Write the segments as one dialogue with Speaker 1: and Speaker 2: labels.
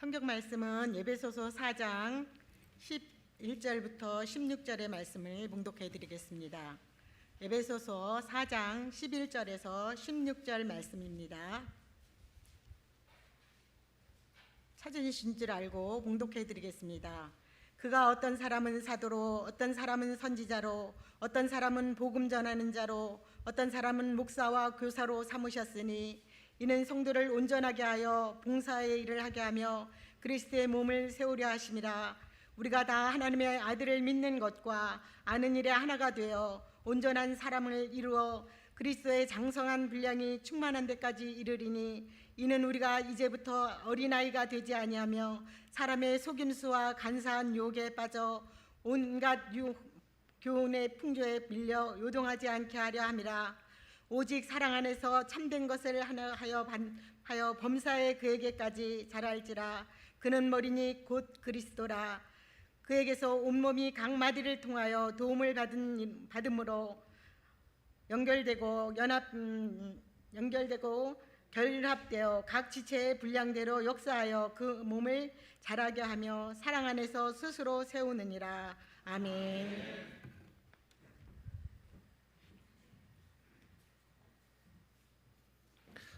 Speaker 1: 성경 말씀은 에베소서 4장 11절부터 16절의 말씀을 봉독해 드리겠습니다. 에베소서 4장 11절에서 16절 말씀입니다. 찾으신 줄 알고 봉독해 드리겠습니다. 그가 어떤 사람은 사도로, 어떤 사람은 선지자로, 어떤 사람은 복음 전하는 자로, 어떤 사람은 목사와 교사로 삼으셨으니 이는 성도를 온전하게 하여 봉사의 일을 하게 하며 그리스도의 몸을 세우려 하심이라. 우리가 다 하나님의 아들을 믿는 것과 아는 일에 하나가 되어 온전한 사람을 이루어 그리스도의 장성한 분량이 충만한 데까지 이르리니 이는 우리가 이제부터 어린아이가 되지 아니하며 사람의 속임수와 간사한 유혹에 빠져 온갖 교훈의 풍조에 밀려 요동하지 않게 하려 함이라. 오직 사랑 안에서 참된 것을 하여 범사에 그에게까지 자랄지라. 그는 머리니 곧 그리스도라. 그에게서 온몸이 각 마디를 통하여 도움을 받음으로 연결되고 결합되어 각 지체의 분량대로 역사하여 그 몸을 자라게 하며 사랑 안에서 스스로 세우느니라. 아멘.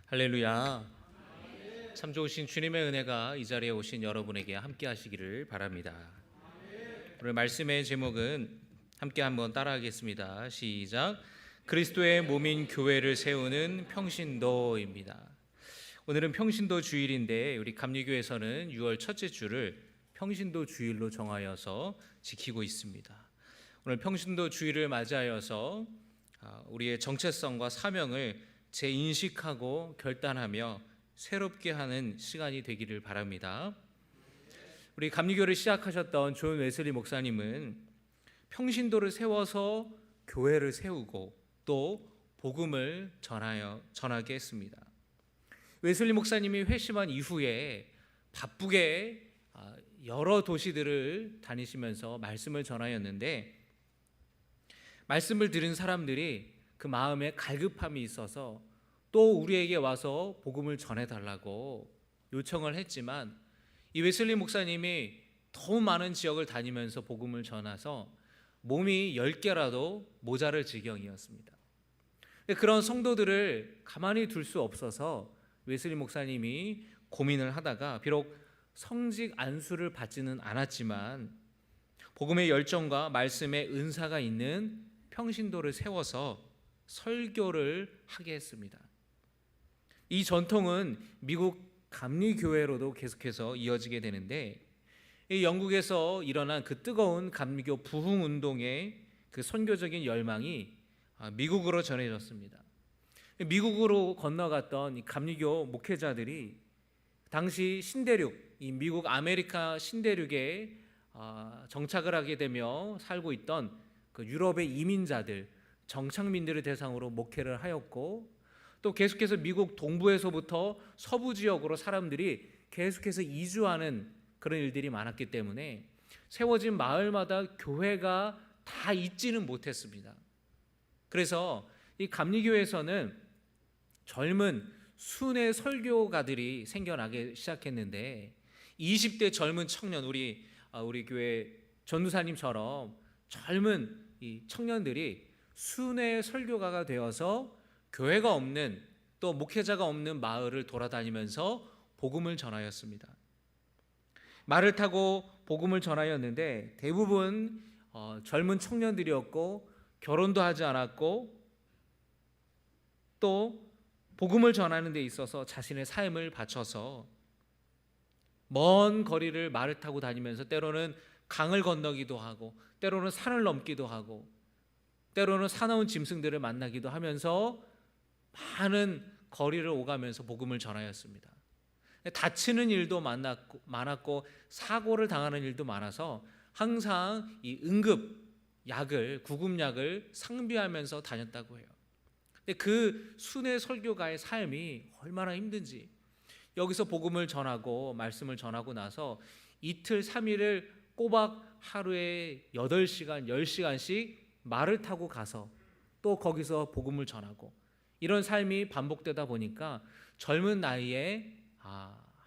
Speaker 2: 할렐루야. 참 좋으신 주님의 은혜가 이 자리에 오신 여러분에게 함께 하시기를 바랍니다. 오늘 말씀의 제목은 함께 한번 따라하겠습니다. 시작. 그리스도의 몸인 교회를 세우는 평신도입니다. 오늘은 평신도 주일인데 우리 감리교에서는 6월 첫째 주를 평신도 주일로 정하여서 지키고 있습니다. 오늘 평신도 주일을 맞이하여서 우리의 정체성과 사명을 재인식하고 결단하며 새롭게 하는 시간이 되기를 바랍니다. 우리 감리교를 시작하셨던 존 웨슬리 목사님은 평신도를 세워서 교회를 세우고 또 복음을 전하게 했습니다. 웨슬리 목사님이 회심한 이후에 바쁘게 여러 도시들을 다니시면서 말씀을 전하였는데 말씀을 들은 사람들이 그 마음에 갈급함이 있어서 또 우리에게 와서 복음을 전해달라고 요청을 했지만 이 웨슬리 목사님이 더 많은 지역을 다니면서 복음을 전해서 몸이 10개라도 모자랄 지경이었습니다. 그런 성도들을 가만히 둘 수 없어서 웨슬리 목사님이 고민을 하다가 비록 성직 안수를 받지는 않았지만 복음의 열정과 말씀의 은사가 있는 평신도를 세워서 설교를 하게 했습니다. 이 전통은 미국 감리교회로도 계속해서 이어지게 되는데 이 영국에서 일어난 그 뜨거운 감리교 부흥운동의 그 선교적인 열망이 미국으로 전해졌습니다. 미국으로 건너갔던 이 감리교 목회자들이 당시 신대륙, 이 미국 아메리카 신대륙에 정착을 하게 되며 살고 있던 그 유럽의 이민자들, 정착민들을 대상으로 목회를 하였고 또 계속해서 미국 동부에서부터 서부 지역으로 사람들이 계속해서 이주하는 그런 일들이 많았기 때문에 세워진 마을마다 교회가 다 있지는 못했습니다. 그래서 이 감리교에서는 젊은 순회 설교가들이 생겨나기 시작했는데 20대 젊은 청년, 우리 교회 전도사님처럼 젊은 이 청년들이 순회 설교가가 되어서 교회가 없는 또 목회자가 없는 마을을 돌아다니면서 복음을 전하였습니다. 말을 타고 복음을 전하였는데 대부분 젊은 청년들이었고 결혼도 하지 않았고 또 복음을 전하는 데 있어서 자신의 삶을 바쳐서 먼 거리를 말을 타고 다니면서 때로는 강을 건너기도 하고 때로는 산을 넘기도 하고 때로는 사나운 짐승들을 만나기도 하면서 많은 거리를 오가면서 복음을 전하였습니다. 다치는 일도 많았고 사고를 당하는 일도 많아서 항상 이 구급약을 상비하면서 다녔다고 해요. 근데 그 순회 설교가의 삶이 얼마나 힘든지 여기서 복음을 전하고 말씀을 전하고 나서 이틀 3일을 꼬박 하루에 8시간, 10시간씩 말을 타고 가서 또 거기서 복음을 전하고 이런 삶이 반복되다 보니까 젊은 나이에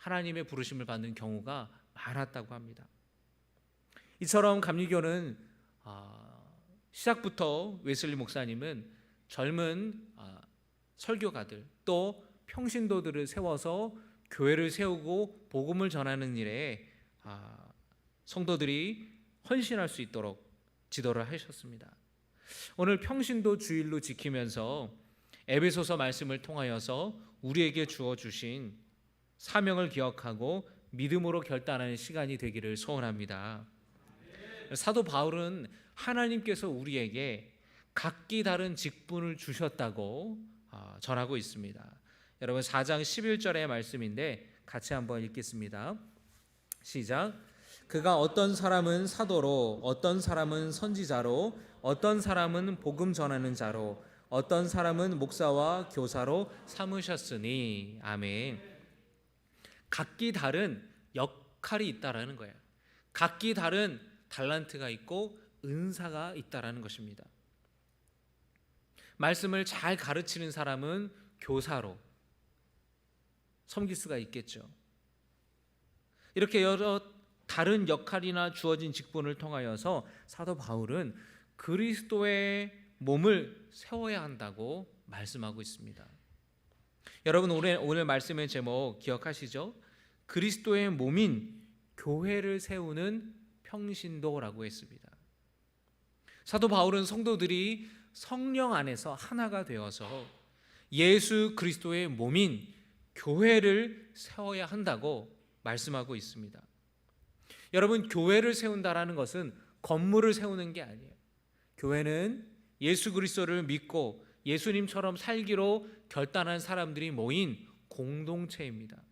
Speaker 2: 하나님의 부르심을 받는 경우가 많았다고 합니다. 이처럼 감리교는 시작부터 웨슬리 목사님은 젊은 설교가들 또 평신도들을 세워서 교회를 세우고 복음을 전하는 일에 성도들이 헌신할 수 있도록 지도를 하셨습니다. 오늘 평신도 주일로 지키면서 에베소서 말씀을 통하여서 우리에게 주어주신 사명을 기억하고 믿음으로 결단하는 시간이 되기를 소원합니다. 사도 바울은 하나님께서 우리에게 각기 다른 직분을 주셨다고 전하고 있습니다. 여러분 4장 11절의 말씀인데 같이 한번 읽겠습니다. 시작. 그가 어떤 사람은 사도로, 어떤 사람은 선지자로, 어떤 사람은 복음 전하는 자로, 어떤 사람은 목사와 교사로 삼으셨으니. 아멘. 각기 다른 역할이 있다라는 거예요. 각기 다른 달란트가 있고 은사가 있다라는 것입니다. 말씀을 잘 가르치는 사람은 교사로 섬길 수가 있겠죠. 이렇게 여러 다른 역할이나 주어진 직분을 통하여서 사도 바울은 그리스도의 몸을 세워야 한다고 말씀하고 있습니다. 여러분 오늘 말씀의 제목 기억하시죠? 그리스도의 몸인 교회를 세우는 평신도라고 했습니다. 사도 바울은 성도들이 성령 안에서 하나가 되어서 예수 그리스도의 몸인 교회를 세워야 한다고 말씀하고 있습니다. 여러분 교회를 세운다라는 것은 건물을 세우는 게 아니에요. 교회는 예수 그리스도를 믿고 예수님처럼 살기로 결단한 사람들이 모인 공동체입니다.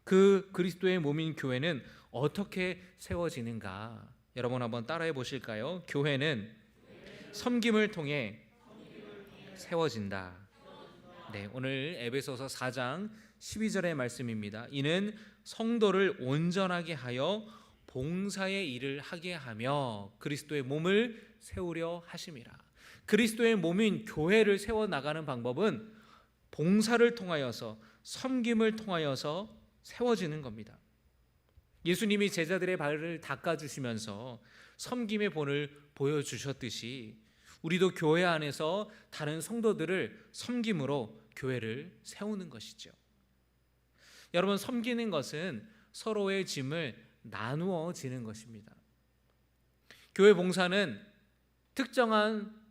Speaker 2: 그 그리스도의 몸인 교회는 어떻게 세워지는가? 여러분 한번 따라해 보실까요? 교회는 섬김을 통해 세워진다. 네, 오늘 에베소서 4장 12절의 말씀입니다. 이는 성도를 온전하게 하여 봉사의 일을 하게 하며 그리스도의 몸을 세우려 하심이라. 그리스도의 몸인 교회를 세워 나가는 방법은 봉사를 통하여서 섬김을 통하여서 세워지는 겁니다. 예수님이 제자들의 발을 닦아주시면서 섬김의 본을 보여주셨듯이 우리도 교회 안에서 다른 성도들을 섬김으로 교회를 세우는 것이죠. 여러분 섬기는 것은 서로의 짐을 나누어 지는 것입니다. 교회 봉사는 특정한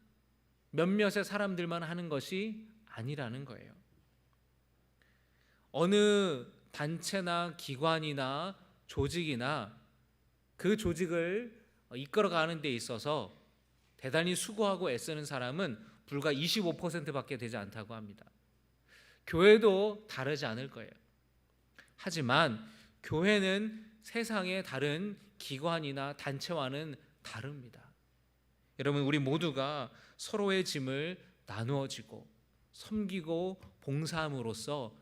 Speaker 2: 몇몇의 사람들만 하는 것이 아니라는 거예요. 어느 단체나 기관이나 조직이나 그 조직을 이끌어가는 데 있어서 대단히 수고하고 애쓰는 사람은 불과 25%밖에 되지 않다고 합니다. 교회도 다르지 않을 거예요. 하지만 교회는 세상의 다른 기관이나 단체와는 다릅니다. 여러분 우리 모두가 서로의 짐을 나누어지고 섬기고 봉사함으로써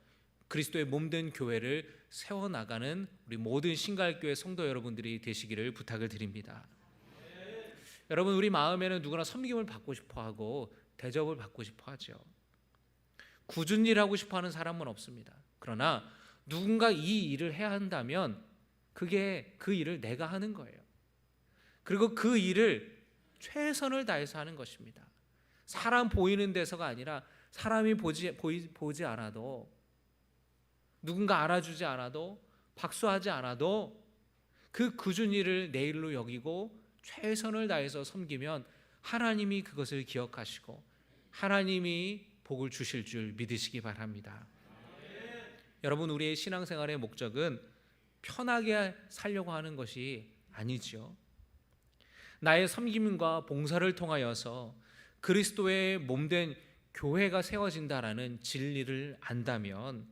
Speaker 2: 그리스도의 몸된 교회를 세워나가는 우리 모든 신갈교회 성도 여러분들이 되시기를 부탁을 드립니다. 여러분 우리 마음에는 누구나 섬김을 받고 싶어하고 대접을 받고 싶어하죠. 굳은 일 하고 싶어하는 사람은 없습니다. 그러나 누군가 이 일을 해야 한다면 그게 그 일을 내가 하는 거예요. 그리고 그 일을 최선을 다해서 하는 것입니다. 사람 보이는 데서가 아니라 사람이 보지 않아도 누군가 알아주지 않아도 박수하지 않아도 그 굳은 일을 내 일로 여기고 최선을 다해서 섬기면 하나님이 그것을 기억하시고 하나님이 복을 주실 줄 믿으시기 바랍니다. 여러분 우리의 신앙생활의 목적은 편하게 살려고 하는 것이 아니죠. 나의 섬김과 봉사를 통하여서 그리스도의 몸된 교회가 세워진다라는 진리를 안다면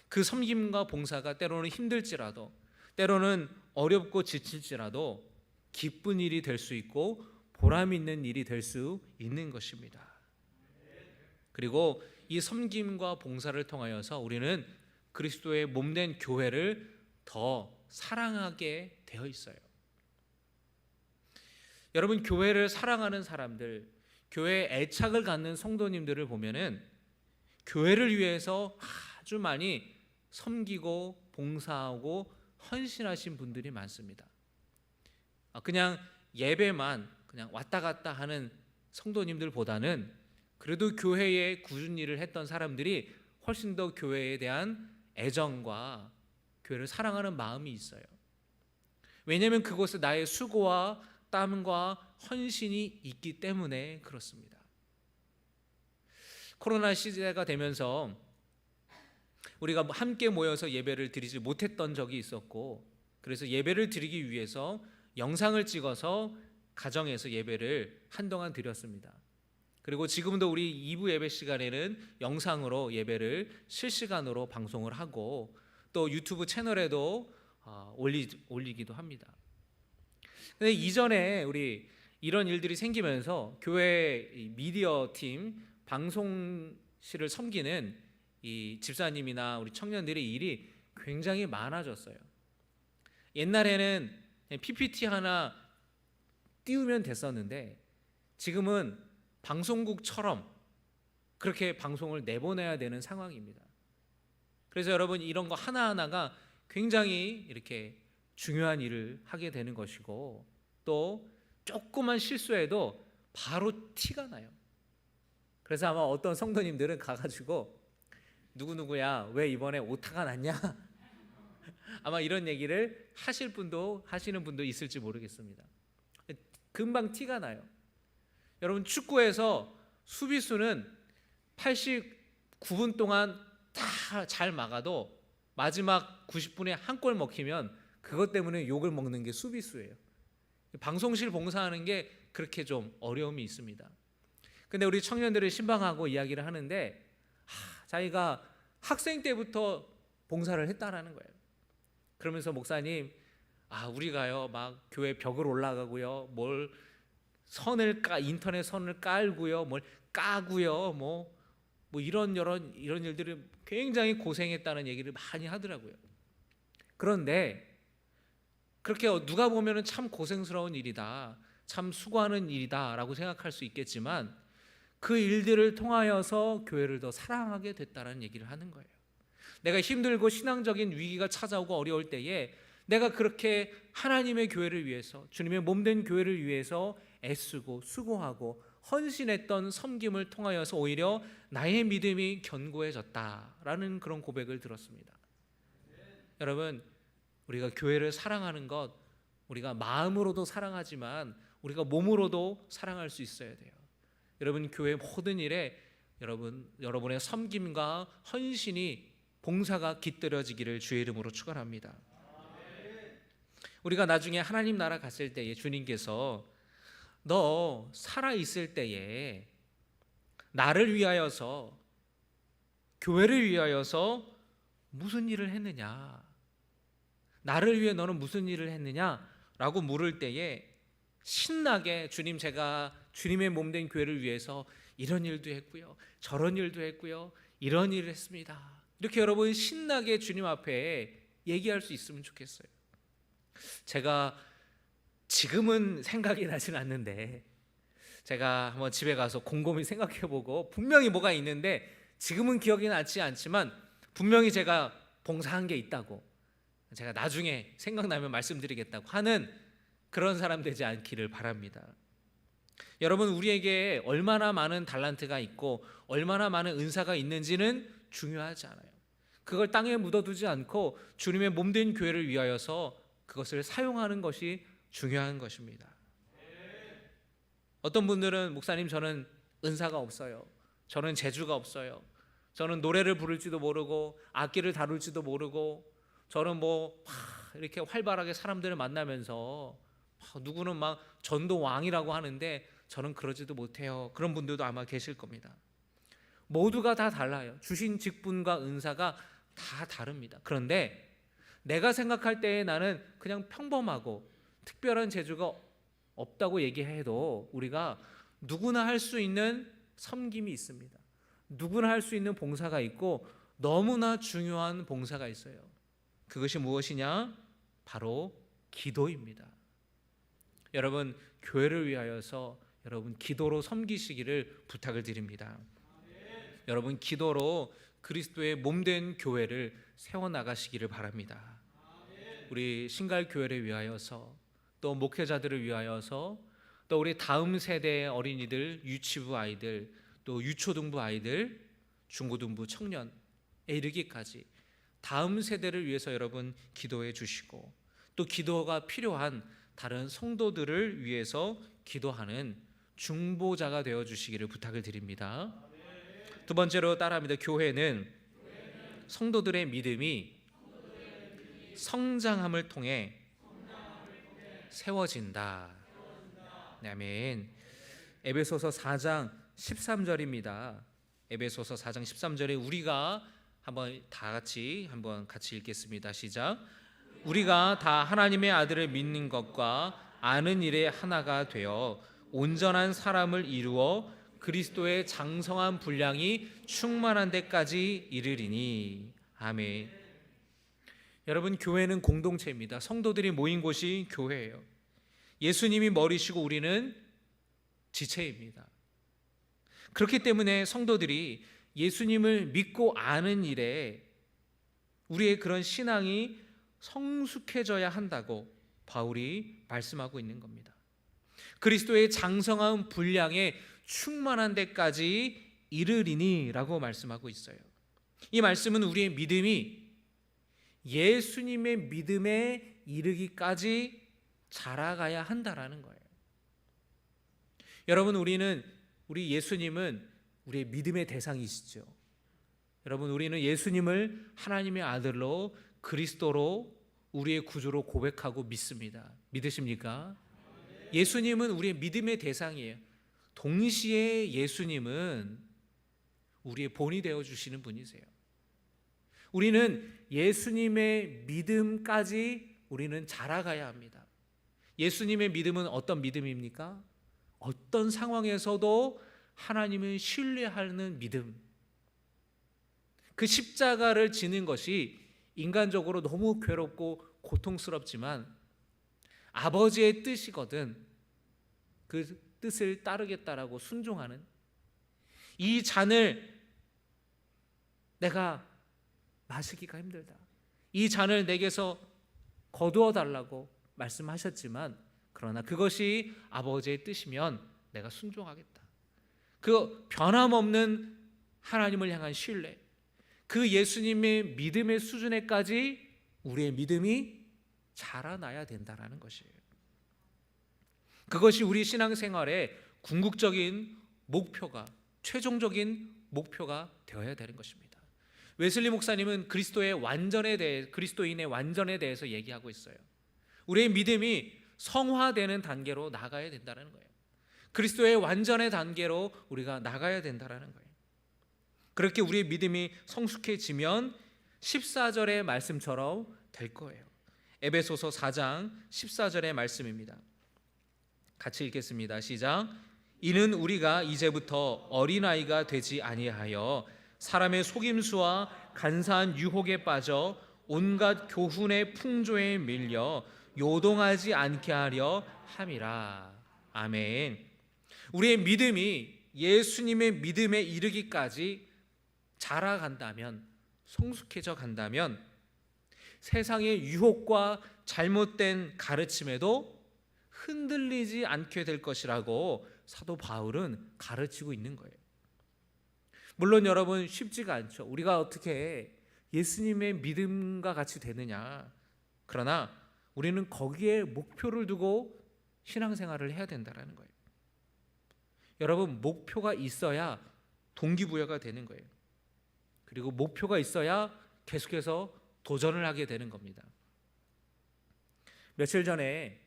Speaker 2: 그 섬김과 봉사가 때로는 힘들지라도 때로는 어렵고 지칠지라도 기쁜 일이 될 수 있고 보람 있는 일이 될 수 있는 것입니다. 그리고 이 섬김과 봉사를 통하여서 우리는 그리스도의 몸된 교회를 더 사랑하게 되어 있어요. 여러분 교회를 사랑하는 사람들, 교회에 애착을 갖는 성도님들을 보면은 교회를 위해서 아주 많이 섬기고 봉사하고 헌신하신 분들이 많습니다. 그냥 예배만 그냥 왔다 갔다 하는 성도님들보다는 그래도 교회에 꾸준히 일을 했던 사람들이 훨씬 더 교회에 대한 애정과 교회를 사랑하는 마음이 있어요. 왜냐하면 그곳에 나의 수고와 땀과 헌신이 있기 때문에 그렇습니다. 코로나 시대가 되면서 우리가 함께 모여서 예배를 드리지 못했던 적이 있었고, 그래서 예배를 드리기 위해서 영상을 찍어서 가정에서 예배를 한동안 드렸습니다. 그리고 지금도 우리 2부 예배 시간에는 영상으로 예배를 실시간으로 방송을 하고 또 유튜브 채널에도 올리기도 합니다. 근데 이전에 우리 이런 일들이 생기면서 교회 미디어 팀 방송실을 섬기는 이 집사님이나 우리 청년들의 일이 굉장히 많아졌어요. 옛날에는 PPT 하나 띄우면 됐었는데 지금은 방송국처럼 그렇게 방송을 내보내야 되는 상황입니다. 그래서 여러분 이런 거 하나하나가 굉장히 이렇게 중요한 일을 하게 되는 것이고 또 조그만 실수해도 바로 티가 나요. 그래서 아마 어떤 성도님들은 가가지고 누구누구야 왜 이번에 오타가 났냐 아마 이런 얘기를 하시는 분도 있을지 모르겠습니다. 금방 티가 나요. 여러분 축구에서 수비수는 89분 동안 다 잘 막아도 마지막 90분에 한 골 먹히면 그것 때문에 욕을 먹는 게 수비수예요. 방송실 봉사하는 게 그렇게 좀 어려움이 있습니다. 근데 우리 청년들을 신방하고 이야기를 하는데 자기가 학생 때부터 봉사를 했다라는 거예요. 그러면서 목사님 우리가요 막 교회 벽을 올라가고요 뭘 인터넷 선을 깔고요 뭘 까고요 뭐 이런 일들을 굉장히 고생했다는 얘기를 많이 하더라고요. 그런데 그렇게 누가 보면은 참 고생스러운 일이다, 참 수고하는 일이다라고 생각할 수 있겠지만 그 일들을 통하여서 교회를 더 사랑하게 됐다는 얘기를 하는 거예요. 내가 힘들고 신앙적인 위기가 찾아오고 어려울 때에 내가 그렇게 하나님의 교회를 위해서 주님의 몸된 교회를 위해서 애쓰고 수고하고 헌신했던 섬김을 통하여서 오히려 나의 믿음이 견고해졌다라는 그런 고백을 들었습니다. 여러분 우리가 교회를 사랑하는 것 우리가 마음으로도 사랑하지만 우리가 몸으로도 사랑할 수 있어야 돼요. 여러분 교회 모든 일에 여러분의 섬김과 헌신이 봉사가 깃들여지기를 주의 이름으로 축원합니다. 우리가 나중에 하나님 나라 갔을 때에 주님께서 너 살아있을 때에 나를 위하여서 교회를 위하여서 무슨 일을 했느냐, 나를 위해 너는 무슨 일을 했느냐라고 물을 때에 신나게 주님 제가 주님의 몸된 교회를 위해서 이런 일도 했고요 저런 일도 했고요 이런 일을 했습니다 이렇게 여러분 신나게 주님 앞에 얘기할 수 있으면 좋겠어요. 제가 지금은 생각이 나진 않는데 제가 한번 집에 가서 곰곰이 생각해보고 분명히 뭐가 있는데 지금은 기억이 나지 않지만 분명히 제가 봉사한 게 있다고 제가 나중에 생각나면 말씀드리겠다고 하는 그런 사람 되지 않기를 바랍니다. 여러분 우리에게 얼마나 많은 달란트가 있고 얼마나 많은 은사가 있는지는 중요하지 않아요. 그걸 땅에 묻어두지 않고 주님의 몸된 교회를 위하여서 그것을 사용하는 것이 중요한 것입니다. 어떤 분들은 목사님 저는 은사가 없어요, 저는 재주가 없어요, 저는 노래를 부를지도 모르고 악기를 다룰지도 모르고 저는 이렇게 활발하게 사람들을 만나면서 누구는 막 전도 왕이라고 하는데 저는 그러지도 못해요. 그런 분들도 아마 계실 겁니다. 모두가 다 달라요. 주신 직분과 은사가 다 다릅니다. 그런데 내가 생각할 때에 나는 그냥 평범하고 특별한 재주가 없다고 얘기해도 우리가 누구나 할 수 있는 섬김이 있습니다. 누구나 할 수 있는 봉사가 있고 너무나 중요한 봉사가 있어요. 그것이 무엇이냐? 바로 기도입니다. 여러분 교회를 위하여서 여러분 기도로 섬기시기를 부탁을 드립니다. 여러분 기도로 그리스도의 몸된 교회를 세워나가시기를 바랍니다. 우리 신갈교회를 위하여서, 또 목회자들을 위하여서, 또 우리 다음 세대의 어린이들, 유치부 아이들, 또 유초등부 아이들, 중고등부 청년에 이르기까지 다음 세대를 위해서 여러분 기도해 주시고, 또 기도가 필요한 다른 성도들을 위해서 기도하는 중보자가 되어 주시기를 부탁을 드립니다. 두 번째로 따라합니다. 교회는 성도들의 믿음이 성장함을 통해 세워진다. 네, 아멘. 에베소서 4장 13절입니다. 에베소서 4장 13절에 우리가 한번 같이 읽겠습니다. 시작. 우리가 다 하나님의 아들을 믿는 것과 아는 일에 하나가 되어 온전한 사람을 이루어 그리스도의 장성한 분량이 충만한 데까지 이르리니. 아멘. 여러분, 교회는 공동체입니다. 성도들이 모인 곳이 교회예요. 예수님이 머리시고 우리는 지체입니다. 그렇기 때문에 성도들이 예수님을 믿고 아는 일에 우리의 그런 신앙이 성숙해져야 한다고 바울이 말씀하고 있는 겁니다. 그리스도의 장성한 분량에 충만한 데까지 이르리니 라고 말씀하고 있어요. 이 말씀은 우리의 믿음이 예수님의 믿음에 이르기까지 자라가야 한다라는 거예요. 여러분, 우리 예수님은 우리의 믿음의 대상이시죠. 여러분, 우리는 예수님을 하나님의 아들로 그리스도로 우리의 구주로 고백하고 믿습니다. 믿으십니까? 예수님은 우리의 믿음의 대상이에요. 동시에 예수님은 우리의 본이 되어 주시는 분이세요. 우리는 예수님의 믿음까지 우리는 자라가야 합니다. 예수님의 믿음은 어떤 믿음입니까? 어떤 상황에서도 하나님을 신뢰하는 믿음. 그 십자가를 지는 것이 인간적으로 너무 괴롭고 고통스럽지만 아버지의 뜻이거든 그 뜻을 따르겠다라고 순종하는, 이 잔을 내가 마시기가 힘들다, 이 잔을 내게서 거두어 달라고 말씀하셨지만 그러나 그것이 아버지의 뜻이면 내가 순종하겠다. 그 변함없는 하나님을 향한 신뢰, 그 예수님의 믿음의 수준에까지 우리의 믿음이 자라나야 된다는 것이에요. 그것이 우리 신앙생활의 궁극적인 목표가, 최종적인 목표가 되어야 되는 것입니다. 웨슬리 목사님은 그리스도인의 완전에 대해서 얘기하고 있어요. 우리의 믿음이 성화되는 단계로 나가야 된다는 거예요. 그리스도의 완전의 단계로 우리가 나가야 된다는 거예요. 그렇게 우리의 믿음이 성숙해지면 14절의 말씀처럼 될 거예요. 에베소서 4장 14절의 말씀입니다. 같이 읽겠습니다. 시작. 이는 우리가 이제부터 어린아이가 되지 아니하여 사람의 속임수와 간사한 유혹에 빠져 온갖 교훈의 풍조에 밀려 요동하지 않게 하려 함이라. 아멘. 우리의 믿음이 예수님의 믿음에 이르기까지 자라간다면, 성숙해져 간다면 세상의 유혹과 잘못된 가르침에도 흔들리지 않게 될 것이라고 사도 바울은 가르치고 있는 거예요. 물론 여러분, 쉽지가 않죠. 우리가 어떻게 예수님의 믿음과 같이 되느냐. 그러나 우리는 거기에 목표를 두고 신앙생활을 해야 된다는 거예요. 여러분, 목표가 있어야 동기부여가 되는 거예요. 그리고 목표가 있어야 계속해서 도전을 하게 되는 겁니다. 며칠 전에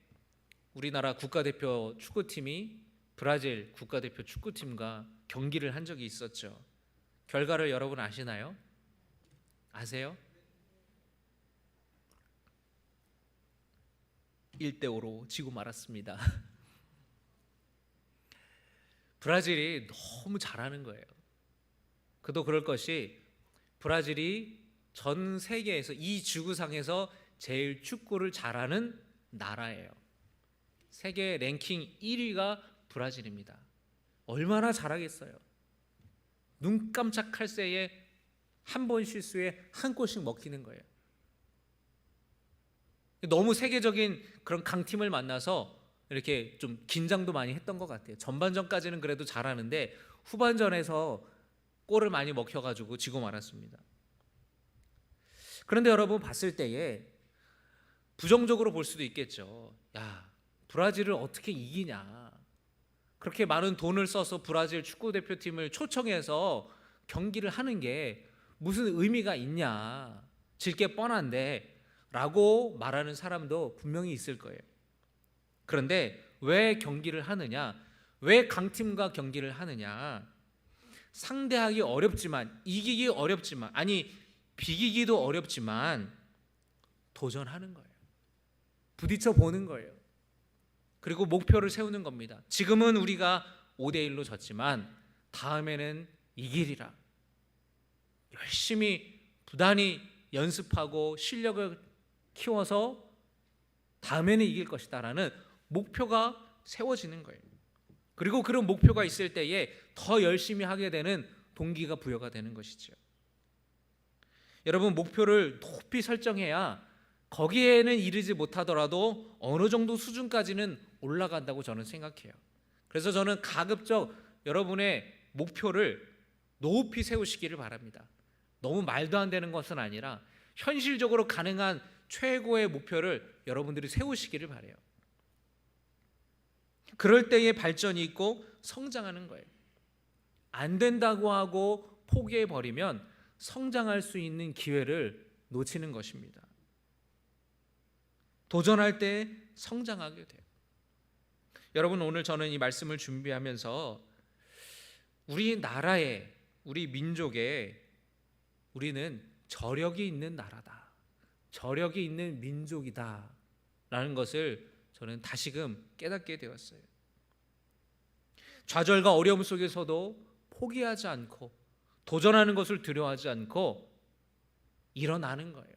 Speaker 2: 우리나라 국가대표 축구팀이 브라질 국가대표 축구팀과 경기를 한 적이 있었죠. 결과를 여러분 아시나요? 아세요? 1대5로 지고 말았습니다. 브라질이 너무 잘하는 거예요. 그도 그럴 것이 브라질이 전 세계에서, 이 지구상에서 제일 축구를 잘하는 나라예요. 세계 랭킹 1위가 브라질입니다. 얼마나 잘하겠어요. 눈 깜짝할 새에 한 번 실수에 한 골씩 먹히는 거예요. 너무 세계적인 그런 강팀을 만나서 이렇게 좀 긴장도 많이 했던 것 같아요. 전반전까지는 그래도 잘하는데 후반전에서 골을 많이 먹혀가지고 지고 말았습니다. 그런데 여러분 봤을 때에 부정적으로 볼 수도 있겠죠. 야, 브라질을 어떻게 이기냐. 그렇게 많은 돈을 써서 브라질 축구대표팀을 초청해서 경기를 하는 게 무슨 의미가 있냐. 질 게 뻔한데 라고 말하는 사람도 분명히 있을 거예요. 그런데 왜 경기를 하느냐? 왜 강팀과 경기를 하느냐? 상대하기 어렵지만, 이기기 어렵지만, 아니 비기기도 어렵지만 도전하는 거예요. 부딪혀 보는 거예요. 그리고 목표를 세우는 겁니다. 지금은 우리가 5대1로 졌지만 다음에는 이기리라. 열심히 부단히 연습하고 실력을 키워서 다음에는 이길 것이다라는 목표가 세워지는 거예요. 그리고 그런 목표가 있을 때에 더 열심히 하게 되는 동기가 부여가 되는 것이죠. 여러분, 목표를 높이 설정해야 거기에는 이르지 못하더라도 어느 정도 수준까지는 올라간다고 저는 생각해요. 그래서 저는 가급적 여러분의 목표를 높이 세우시기를 바랍니다. 너무 말도 안 되는 것은 아니라 현실적으로 가능한 최고의 목표를 여러분들이 세우시기를 바라요. 그럴 때에 발전이 있고 성장하는 거예요. 안 된다고 하고 포기해버리면 성장할 수 있는 기회를 놓치는 것입니다. 도전할 때 성장하게 돼요. 여러분, 오늘 저는 이 말씀을 준비하면서 우리나라에, 우리 민족에 우리는 저력이 있는 나라다, 저력이 있는 민족이다 라는 것을 저는 다시금 깨닫게 되었어요. 좌절과 어려움 속에서도 포기하지 않고 도전하는 것을 두려워하지 않고 일어나는 거예요.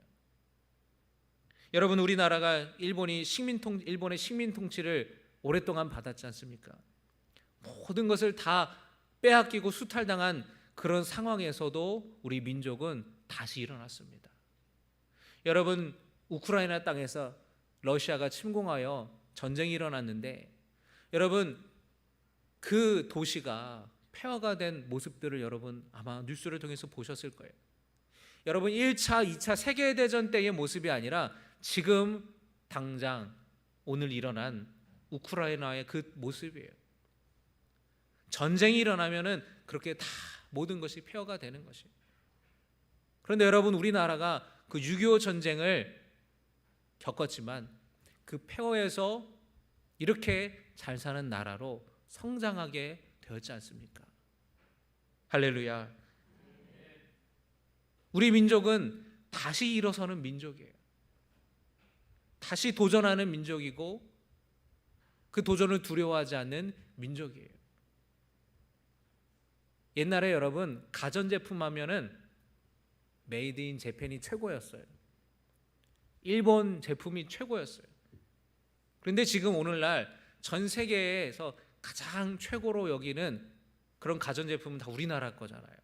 Speaker 2: 여러분, 우리나라가 일본의 식민 통치를 오랫동안 받았지 않습니까? 모든 것을 다 빼앗기고 수탈당한 그런 상황에서도 우리 민족은 다시 일어났습니다. 여러분, 우크라이나 땅에서 러시아가 침공하여 전쟁이 일어났는데 여러분, 그 도시가 폐허가 된 모습들을 여러분 아마 뉴스를 통해서 보셨을 거예요. 여러분, 1차, 2차 세계대전 때의 모습이 아니라 지금 당장 오늘 일어난 우크라이나의 그 모습이에요. 전쟁이 일어나면은 그렇게 다 모든 것이 폐허가 되는 것이에요. 그런데 여러분, 우리나라가 그 6.25 전쟁을 겪었지만 그 폐허에서 이렇게 잘 사는 나라로 성장하게 되었지 않습니까? 할렐루야. 우리 민족은 다시 일어서는 민족이에요. 다시 도전하는 민족이고 그 도전을 두려워하지 않는 민족이에요. 옛날에 여러분, 가전제품 하면은 메이드 인 재팬이 최고였어요. 일본 제품이 최고였어요. 그런데 지금 오늘날 전 세계에서 가장 최고로 여기는 그런 가전제품은 다 우리나라 거잖아요.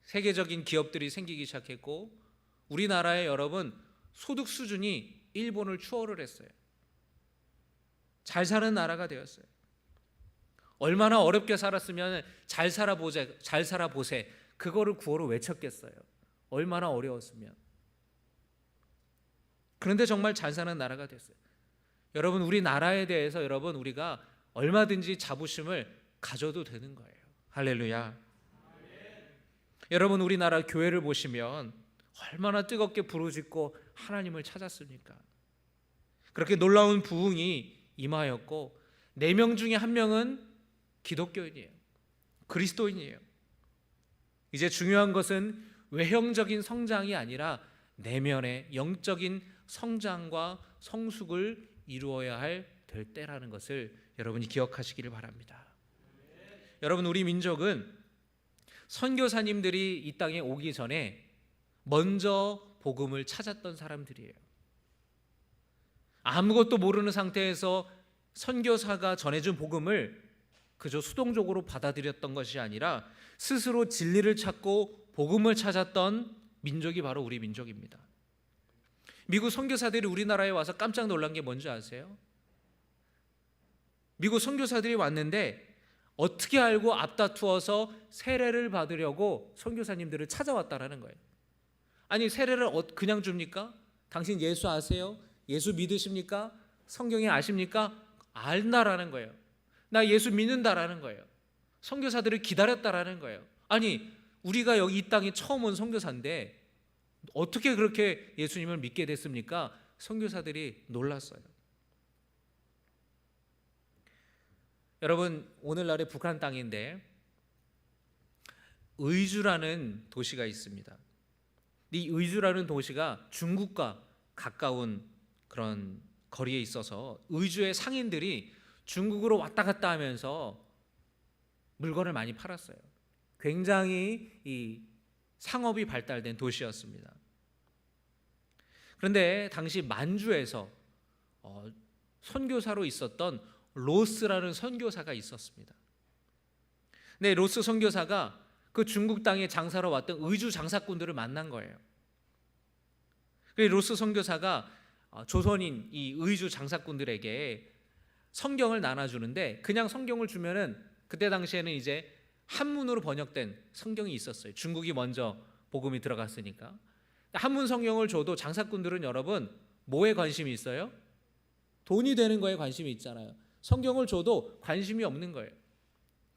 Speaker 2: 세계적인 기업들이 생기기 시작했고 우리나라의 여러분 소득 수준이 일본을 추월을 했어요. 잘 사는 나라가 되었어요. 얼마나 어렵게 살았으면 잘 살아보세 그거를 구호로 외쳤겠어요. 얼마나 어려웠으면. 그런데 정말 잘 사는 나라가 됐어요. 여러분, 우리나라에 대해서 여러분 우리가 얼마든지 자부심을 가져도 되는 거예요. 할렐루야. 여러분, 우리나라 교회를 보시면 얼마나 뜨겁게 부르짖고 하나님을 찾았습니까? 그렇게 놀라운 부흥이 임하였고 4명 중에 1명은 기독교인이에요. 그리스도인이에요. 이제 중요한 것은 외형적인 성장이 아니라 내면의 영적인 성장과 성숙을 이루어야 될 때라는 것을 여러분이 기억하시기를 바랍니다. 여러분, 우리 민족은 선교사님들이 이 땅에 오기 전에 먼저 복음을 찾았던 사람들이에요. 아무것도 모르는 상태에서 선교사가 전해준 복음을 그저 수동적으로 받아들였던 것이 아니라 스스로 진리를 찾고 복음을 찾았던 민족이 바로 우리 민족입니다. 미국 선교사들이 우리나라에 와서 깜짝 놀란 게 뭔지 아세요? 미국 선교사들이 왔는데 어떻게 알고 앞다투어서 세례를 받으려고 선교사님들을 찾아왔다라는 거예요. 아니, 세례를 그냥 줍니까? 당신 예수 아세요? 예수 믿으십니까? 성경에 아십니까? 안다라는 거예요. 나 예수 믿는다라는 거예요. 선교사들을 기다렸다라는 거예요. 아니, 우리가 여기 이 땅에 처음 온 선교사인데 어떻게 그렇게 예수님을 믿게 됐습니까? 선교사들이 놀랐어요. 여러분, 오늘날의 북한 땅인데 의주라는 도시가 있습니다. 이 의주라는 도시가 중국과 가까운 그런 거리에 있어서 의주의 상인들이 중국으로 왔다 갔다 하면서 물건을 많이 팔았어요. 굉장히 이 상업이 발달된 도시였습니다. 그런데 당시 만주에서 선교사로 있었던 로스라는 선교사가 있었습니다. 네, 로스 선교사가 그 중국 땅에 장사로 왔던 의주 장사꾼들을 만난 거예요. 로스 선교사가 조선인 이 의주 장사꾼들에게 성경을 나눠주는데 그냥 성경을 주면은 그때 당시에는 이제 한문으로 번역된 성경이 있었어요. 중국이 먼저 복음이 들어갔으니까. 한문 성경을 줘도 장사꾼들은 여러분 뭐에 관심이 있어요? 돈이 되는 거에 관심이 있잖아요. 성경을 줘도 관심이 없는 거예요.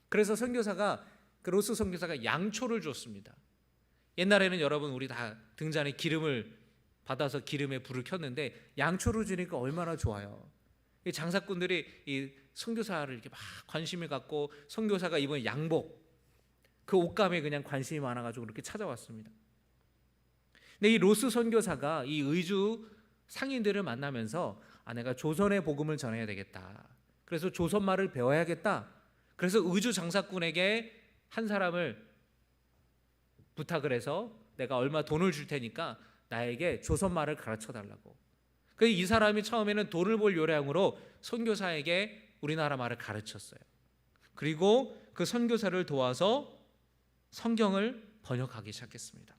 Speaker 2: 그래서 그 로스 선교사가 양초를 줬습니다. 옛날에는 여러분 우리 다 등잔에 기름을 받아서 기름에 불을 켰는데 양초를 주니까 얼마나 좋아요. 이 장사꾼들이 이 선교사를 이렇게 막 관심을 갖고 선교사가 입은 양복 그 옷감에 그냥 관심이 많아가지고 그렇게 찾아왔습니다. 근데 이 로스 선교사가 이 의주 상인들을 만나면서 내가 조선의 복음을 전해야 되겠다. 그래서 조선말을 배워야겠다. 그래서 의주 장사꾼에게 한 사람을 부탁을 해서 내가 얼마 돈을 줄 테니까 나에게 조선말을 가르쳐 달라고. 그래서 이 사람이 처음에는 돈을 벌 요량으로 선교사에게 우리나라 말을 가르쳤어요. 그리고 그 선교사를 도와서 성경을 번역하기 시작했습니다.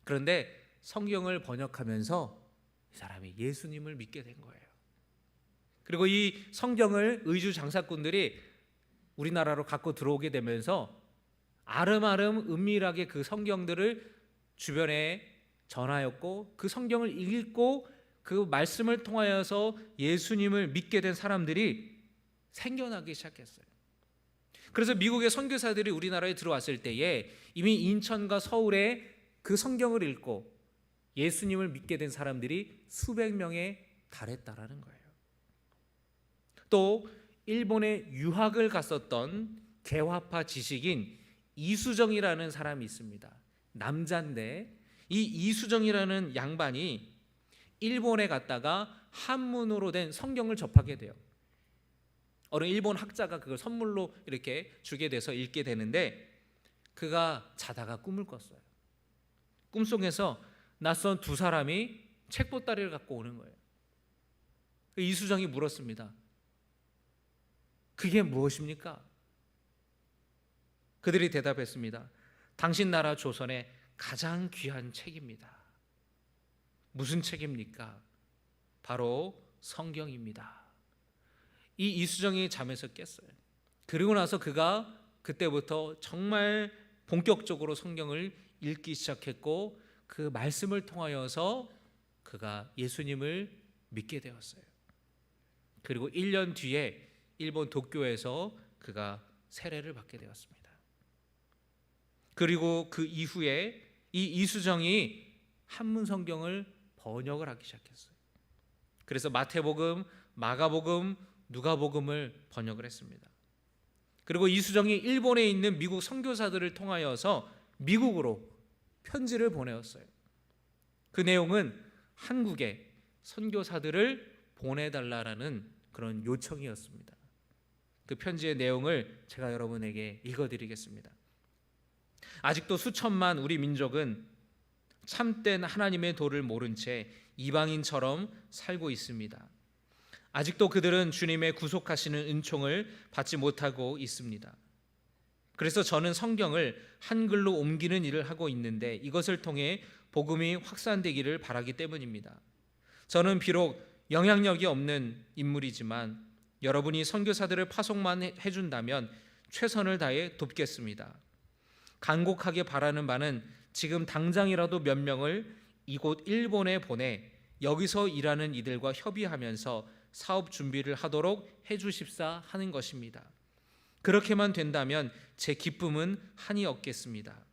Speaker 2: 그런데 성경을 번역하면서 이 사람이 예수님을 믿게 된 거예요. 그리고 이 성경을 의주 장사꾼들이 우리나라로 갖고 들어오게 되면서 아름아름 은밀하게 그 성경들을 주변에 전하였고 그 성경을 읽고 그 말씀을 통하여서 예수님을 믿게 된 사람들이 생겨나기 시작했어요. 그래서 미국의 선교사들이 우리나라에 들어왔을 때에 이미 인천과 서울에 그 성경을 읽고 예수님을 믿게 된 사람들이 수백 명에 달했다라는 거예요. 또 일본에 유학을 갔었던 개화파 지식인 이수정이라는 사람이 있습니다. 남자인데 이 이수정이라는 양반이 일본에 갔다가 한문으로 된 성경을 접하게 돼요. 어느 일본 학자가 그걸 선물로 이렇게 주게 돼서 읽게 되는데 그가 자다가 꿈을 꿨어요. 꿈속에서 낯선 두 사람이 책보따리를 갖고 오는 거예요. 이수정이 물었습니다. 그게 무엇입니까? 그들이 대답했습니다. 당신 나라 조선의 가장 귀한 책입니다. 무슨 책입니까? 바로 성경입니다. 이 이수정이 잠에서 깼어요. 그리고 나서 그가 그때부터 정말 본격적으로 성경을 읽기 시작했고 그 말씀을 통하여서 그가 예수님을 믿게 되었어요. 그리고 1년 뒤에 일본 도쿄에서 그가 세례를 받게 되었습니다. 그리고 그 이후에 이 이수정이 한문 성경을 번역을 하기 시작했어요. 그래서 마태복음, 마가복음, 누가복음을 번역을 했습니다. 그리고 이수정이 일본에 있는 미국 선교사들을 통하여서 미국으로 편지를 보내었어요. 그 내용은 한국에 선교사들을 보내달라는 그런 요청이었습니다. 그 편지의 내용을 제가 여러분에게 읽어드리겠습니다. 아직도 수천만 우리 민족은 참된 하나님의 도를 모른 채 이방인처럼 살고 있습니다. 아직도 그들은 주님의 구속하시는 은총을 받지 못하고 있습니다. 그래서 저는 성경을 한글로 옮기는 일을 하고 있는데 이것을 통해 복음이 확산되기를 바라기 때문입니다. 저는 비록 영향력이 없는 인물이지만 여러분이 선교사들을 파송만 해준다면 최선을 다해 돕겠습니다. 간곡하게 바라는 바는 지금 당장이라도 몇 명을 이곳 일본에 보내 여기서 일하는 이들과 협의하면서 사업 준비를 하도록 해주십사 하는 것입니다. 그렇게만 된다면 제 기쁨은 한이 없겠습니다.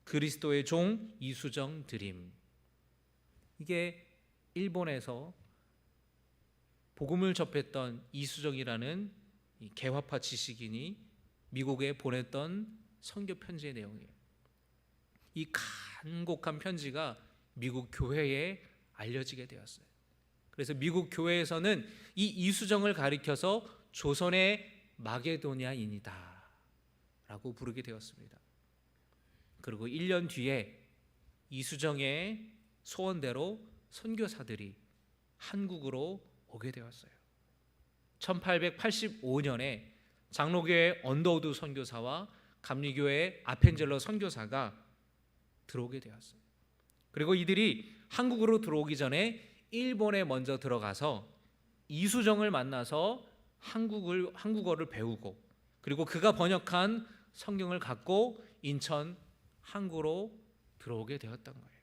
Speaker 2: 그리스도의 종 이수정 드림. 이게 일본에서 복음을 접했던 이수정이라는 개화파 지식인이 미국에 보냈던 선교 편지의 내용이에요. 이 간곡한 편지가 미국 교회에 알려지게 되었어요. 그래서 미국 교회에서는 이 이수정을 가리켜서 조선의 마게도냐인이다 라고 부르게 되었습니다. 그리고 1년 뒤에 이수정의 소원대로 선교사들이 한국으로 오게 되었어요. 1885년에 장로교회 언더우드 선교사와 감리교회 아펜젤러 선교사가 들어오게 되었어요. 그리고 이들이 한국으로 들어오기 전에 일본에 먼저 들어가서 이수정을 만나서 한국어를 배우고 그리고 그가 번역한 성경을 갖고 인천 항구로 들어오게 되었던 거예요.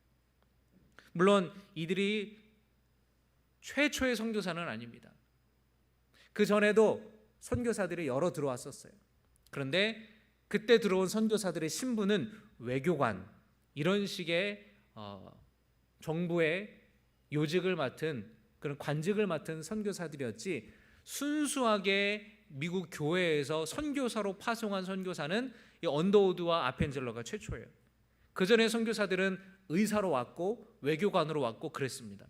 Speaker 2: 물론 이들이 최초의 선교사는 아닙니다. 그 전에도 선교사들이 여러 들어왔었어요. 그런데 그때 들어온 선교사들의 신분은 외교관, 이런 식의 정부의 요직을 맡은 그런 관직을 맡은 선교사들이었지, 순수하게 미국 교회에서 선교사로 파송한 선교사는 이 언더우드와 아펜젤러가 최초예요. 그 전에 선교사들은 의사로 왔고 외교관으로 왔고 그랬습니다.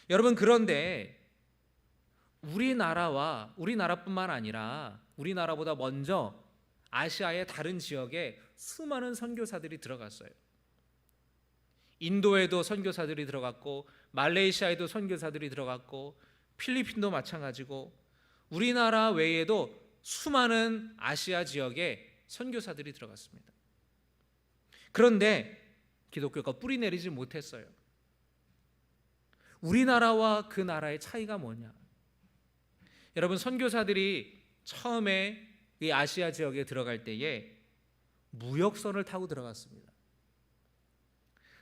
Speaker 2: 여러분, 그런데 우리나라뿐만 아니라 우리나라보다 먼저 아시아의 다른 지역에 수많은 선교사들이 들어갔어요. 인도에도 선교사들이 들어갔고 말레이시아에도 선교사들이 들어갔고 필리핀도 마찬가지고 우리나라 외에도 수많은 아시아 지역에 선교사들이 들어갔습니다. 그런데 기독교가 뿌리 내리지 못했어요. 우리나라와 그 나라의 차이가 뭐냐? 여러분, 선교사들이 처음에 이 아시아 지역에 들어갈 때에 무역선을 타고 들어갔습니다.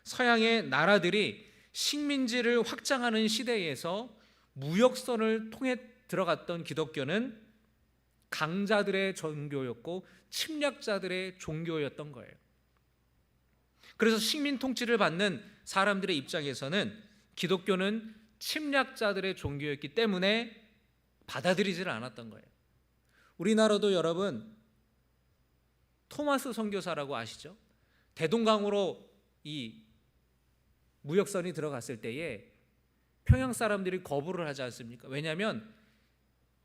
Speaker 2: 서양의 나라들이 식민지를 확장하는 시대에서 무역선을 통해 들어갔던 기독교는 강자들의 종교였고 침략자들의 종교였던 거예요. 그래서 식민 통치를 받는 사람들의 입장에서는 기독교는 침략자들의 종교였기 때문에 받아들이지를 않았던 거예요. 우리나라도 여러분 토마스 선교사라고 아시죠? 대동강으로 이 무역선이 들어갔을 때에 평양 사람들이 거부를 하지 않습니까? 왜냐하면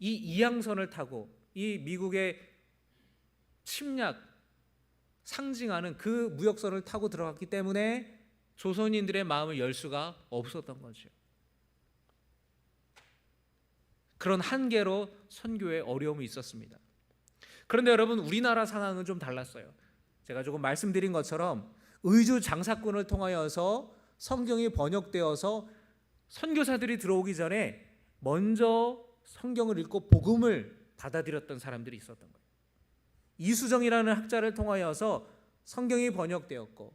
Speaker 2: 이 이항선을 타고 이 미국의 침략 상징하는 그 무역선을 타고 들어갔기 때문에 조선인들의 마음을 열 수가 없었던 거죠. 그런 한계로 선교에 어려움이 있었습니다. 그런데 여러분, 우리나라 상황은 좀 달랐어요. 제가 조금 말씀드린 것처럼 의주 장사꾼을 통하여서 성경이 번역되어서 선교사들이 들어오기 전에 먼저 성경을 읽고 복음을 받아들였던 사람들이 있었던 거예요. 이수정이라는 학자를 통하여서 성경이 번역되었고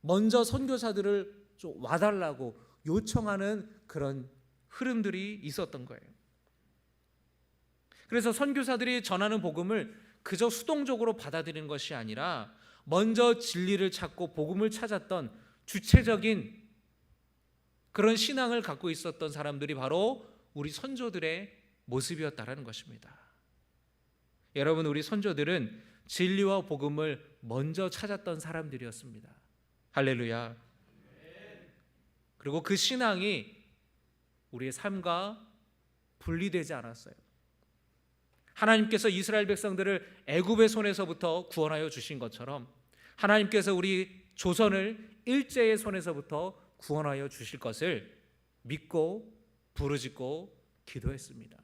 Speaker 2: 먼저 선교사들을 좀 와달라고 요청하는 그런 흐름들이 있었던 거예요. 그래서 선교사들이 전하는 복음을 그저 수동적으로 받아들이는 것이 아니라 먼저 진리를 찾고 복음을 찾았던 주체적인 그런 신앙을 갖고 있었던 사람들이 바로 우리 선조들의 모습이었다라는 것입니다. 여러분, 우리 선조들은 진리와 복음을 먼저 찾았던 사람들이었습니다. 할렐루야. 그리고 그 신앙이 우리의 삶과 분리되지 않았어요. 하나님께서 이스라엘 백성들을 애굽의 손에서부터 구원하여 주신 것처럼 하나님께서 우리 조선을 일제의 손에서부터 구원하여 주실 것을 믿고 부르짖고 기도했습니다.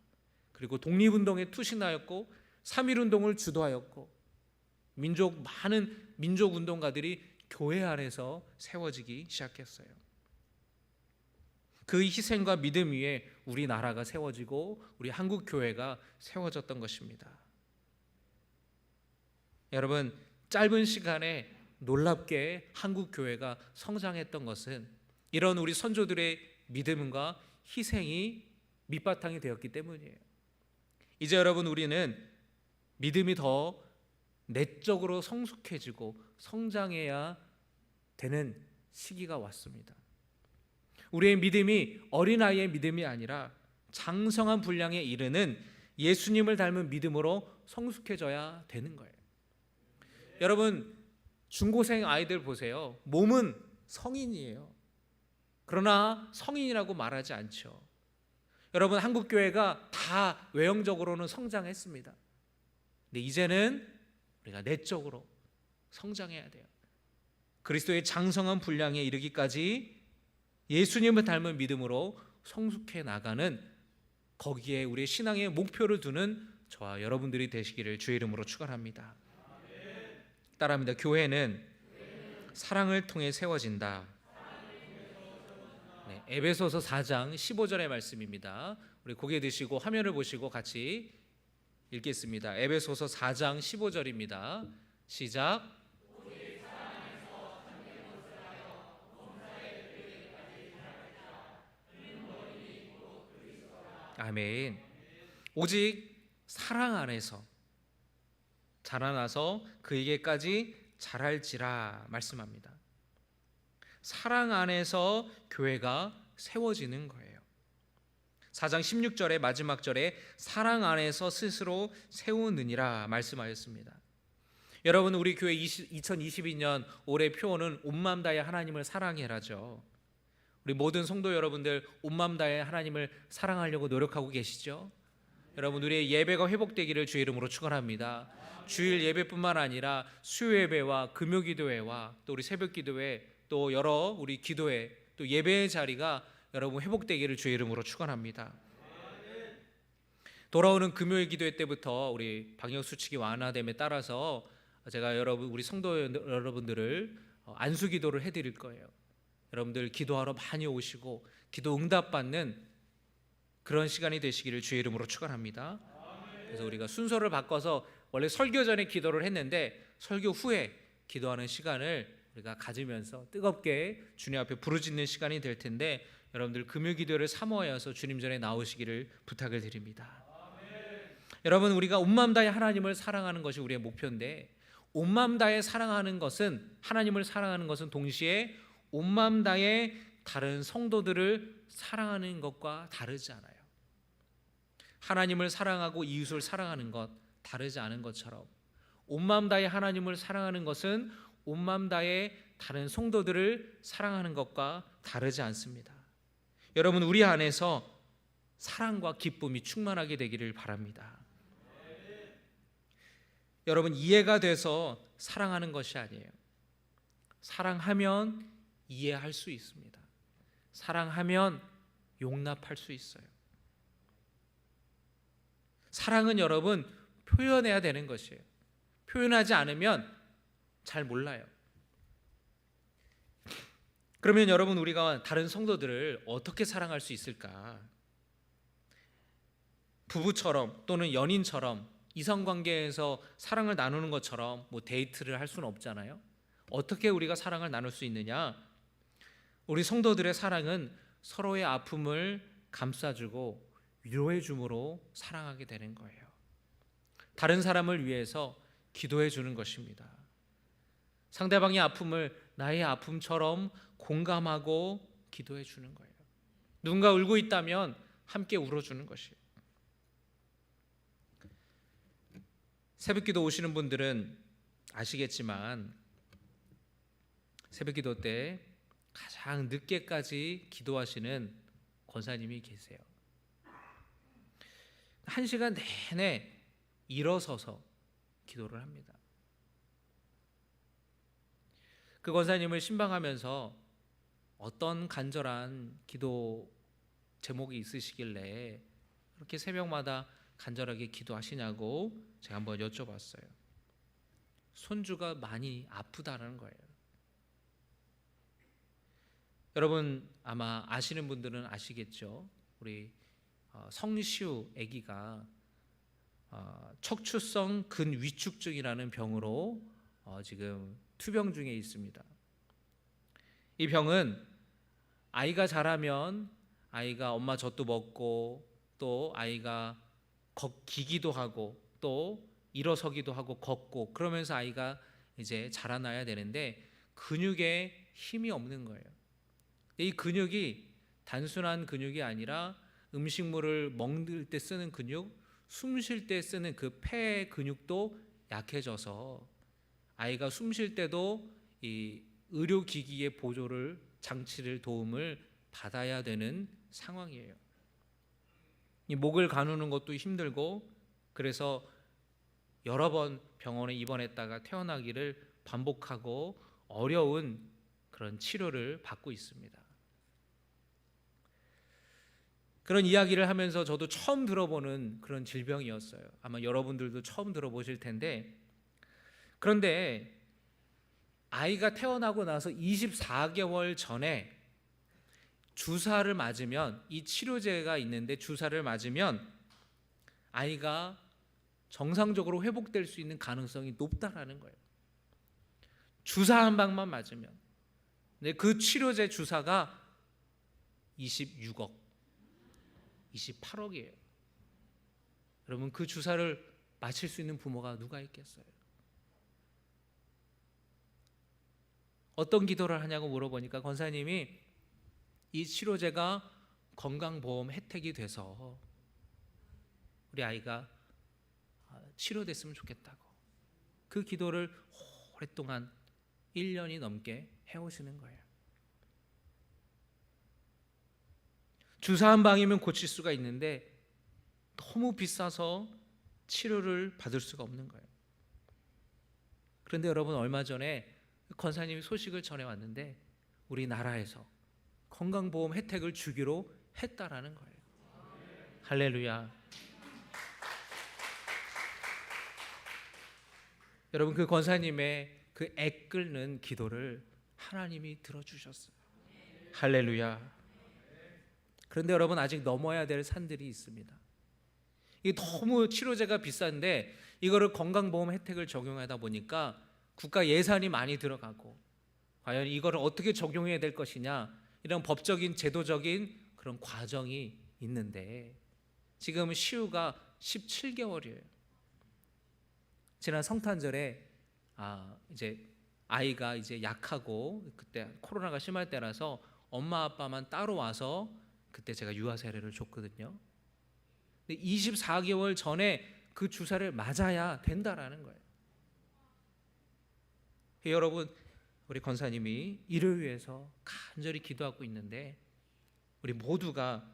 Speaker 2: 그리고 독립운동에 투신하였고 3.1 운동을 주도하였고 많은 민족 운동가들이 교회 안에서 세워지기 시작했어요. 그 희생과 믿음 위에 우리나라가 세워지고 우리 한국 교회가 세워졌던 것입니다. 여러분, 짧은 시간에 놀랍게 한국 교회가 성장했던 것은 이런 우리 선조들의 믿음과 희생이 밑바탕이 되었기 때문이에요. 이제 여러분, 우리는 믿음이 더 내적으로 성숙해지고 성장해야 되는 시기가 왔습니다. 우리의 믿음이 어린아이의 믿음이 아니라 장성한 분량에 이르는 예수님을 닮은 믿음으로 성숙해져야 되는 거예요. 여러분, 중고생 아이들 보세요. 몸은 성인이에요. 그러나 성인이라고 말하지 않죠. 여러분, 한국 교회가 다 외형적으로는 성장했습니다. 근데 이제는 우리가 내적으로 성장해야 돼요. 그리스도의 장성한 분량에 이르기까지 예수님을 닮은 믿음으로 성숙해 나가는, 거기에 우리의 신앙의 목표를 두는 저와 여러분들이 되시기를 주의 이름으로 축원합니다. 따라합니다. 교회는 사랑을 통해 세워진다. 네, 에베소서 4장 15절의 말씀입니다. 우리 고개 드시고 화면을 보시고 같이 읽겠습니다. 에베소서 4장 15절입니다. 시작. 아멘. 오직 사랑 안에서 자라나서 그에게까지 자랄지라 말씀합니다. 사랑 안에서 교회가 세워지는 거예요. 4장 16절의 마지막 절에 사랑 안에서 스스로 세우느니라 말씀하였습니다. 여러분, 우리 교회 2022년 올해 표어는 온 마음 다해 하나님을 사랑해라죠. 우리 모든 성도 여러분들 온 마음 다해 하나님을 사랑하려고 노력하고 계시죠? 여러분, 우리의 예배가 회복되기를 주의 이름으로 축원합니다. 주일 예배뿐만 아니라 수요 예배와 금요 기도회와 또 우리 새벽 기도회, 또 여러 우리 기도회, 또 예배의 자리가 여러분 회복되기를 주의 이름으로 축원합니다. 돌아오는 금요일 기도회 때부터 우리 방역 수칙이 완화됨에 따라서 제가 여러분 우리 성도 여러분들을 안수 기도를 해드릴 거예요. 여러분들 기도하러 많이 오시고 기도 응답받는 그런 시간이 되시기를 주의 이름으로 축원합니다. 그래서 우리가 순서를 바꿔서 원래 설교 전에 기도를 했는데 설교 후에 기도하는 시간을 우리가 가지면서 뜨겁게 주님 앞에 부르짖는 시간이 될 텐데, 여러분들 금요 기도를 사모하여서 주님 전에 나오시기를 부탁을 드립니다. 여러분, 우리가 온 마음 다해 하나님을 사랑하는 것이 우리의 목표인데, 온 마음 다해 사랑하는 것은, 하나님을 사랑하는 것은 동시에 온 마음 다해 다른 성도들을 사랑하는 것과 다르지 않아요. 하나님을 사랑하고 이웃을 사랑하는 것 다르지 않은 것처럼 온 마음 다해 하나님을 사랑하는 것은 온 마음 다해 다른 성도들을 사랑하는 것과 다르지 않습니다. 여러분, 우리 안에서 사랑과 기쁨이 충만하게 되기를 바랍니다. 여러분, 이해가 돼서 사랑하는 것이 아니에요. 사랑하면 이해할 수 있습니다. 사랑하면 용납할 수 있어요. 사랑은 여러분 표현해야 되는 것이에요. 표현하지 않으면 잘 몰라요. 그러면 여러분, 우리가 다른 성도들을 어떻게 사랑할 수 있을까? 부부처럼 또는 연인처럼 이성관계에서 사랑을 나누는 것처럼 뭐 데이트를 할 수는 없잖아요. 어떻게 우리가 사랑을 나눌 수 있느냐? 우리 성도들의 사랑은 서로의 아픔을 감싸주고 위로해 줌으로 사랑하게 되는 거예요. 다른 사람을 위해서 기도해 주는 것입니다. 상대방의 아픔을 나의 아픔처럼 공감하고 기도해 주는 거예요. 누군가 울고 있다면 함께 울어주는 것이에요. 새벽기도 오시는 분들은 아시겠지만 새벽기도 때 가장 늦게까지 기도하시는 권사님이 계세요. 1시간 내내 일어서서 기도를 합니다. 그 권사님을 신방하면서 어떤 간절한 기도 제목이 있으시길래 그렇게 새벽마다 간절하게 기도하시냐고 제가 한번 여쭤봤어요. 손주가 많이 아프다는 거예요. 여러분 아마 아시는 분들은 아시겠죠. 우리 성시우 아기가 척추성 근위축증이라는 병으로 지금 투병 중에 있습니다. 이 병은 아이가 자라면 아이가 엄마 젖도 먹고 또 아이가 기기도 하고 또 일어서기도 하고 걷고 그러면서 아이가 이제 자라나야 되는데 근육에 힘이 없는 거예요. 이 근육이 단순한 근육이 아니라 음식물을 먹을 때 쓰는 근육, 숨 쉴 때 쓰는 그 폐 근육도 약해져서 아이가 숨 쉴 때도 이 의료기기의 보조를 장치를 도움을 받아야 되는 상황이에요. 이 목을 가누는 것도 힘들고 그래서 여러 번 병원에 입원했다가 퇴원하기를 반복하고 어려운 그런 치료를 받고 있습니다. 그런 이야기를 하면서 저도 처음 들어보는 그런 질병이었어요. 아마 여러분들도 처음 들어보실 텐데, 그런데 아이가 태어나고 나서 24개월 전에 주사를 맞으면, 이 치료제가 있는데 주사를 맞으면 아이가 정상적으로 회복될 수 있는 가능성이 높다라는 거예요. 주사 한 방만 맞으면. 근데 그 치료제 주사가 26억, 28억이에요. 여러분 그 주사를 맞힐 수 있는 부모가 누가 있겠어요? 어떤 기도를 하냐고 물어보니까 권사님이 이 치료제가 건강보험 혜택이 돼서 우리 아이가 치료됐으면 좋겠다고 그 기도를 오랫동안 1년이 넘게 해오시는 거예요. 주사 한 방이면 고칠 수가 있는데 너무 비싸서 치료를 받을 수가 없는 거예요. 그런데 여러분 얼마 전에 권사님이 소식을 전해왔는데 우리나라에서 건강보험 혜택을 주기로 했다라는 거예요. 할렐루야. 여러분 그 권사님의 그 애끓는 기도를 하나님이 들어주셨어요. 할렐루야. 그런데 여러분 아직 넘어야 될 산들이 있습니다. 이게 너무 치료제가 비싼데 이거를 건강보험 혜택을 적용하다 보니까 국가 예산이 많이 들어가고 과연 이거를 어떻게 적용해야 될 것이냐 이런 법적인 제도적인 그런 과정이 있는데 지금 시우가 17개월이에요. 지난 성탄절에 이제 아이가 이제 약하고 그때 코로나가 심할 때라서 엄마 아빠만 따로 와서 그때 제가 유아 세례를 줬거든요. 근데 24개월 전에 그 주사를 맞아야 된다라는 거예요. 여러분 우리 권사님이 이를 위해서 간절히 기도하고 있는데 우리 모두가